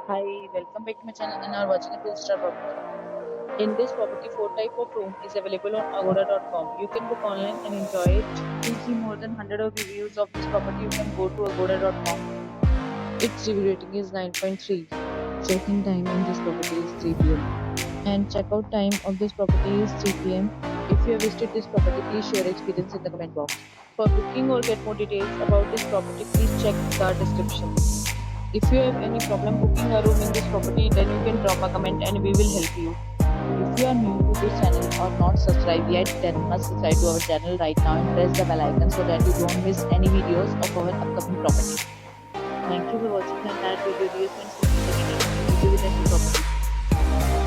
Hi, welcome back to my channel and are watching a two-star property. In this property, four type of room is available on agoda.com. You can book online and enjoy it. To see more than 100 of reviews of this property, you can go to agoda.com. Its review rating is 9.3. Check-in time in this property is 3 p.m. and checkout time of this property is 3 p.m. If you have visited this property, please share your experience in the comment box. For booking or get more details about this property, please check the description. If you have any problem booking a room in this property, then you can drop a comment and we will help you. If you are new to this channel or not subscribed yet, then must subscribe to our channel right now and press the bell icon so that you don't miss any videos of our upcoming property. Thank you for watching the entire video. Dear friends, we will meet again in a new video with a new property.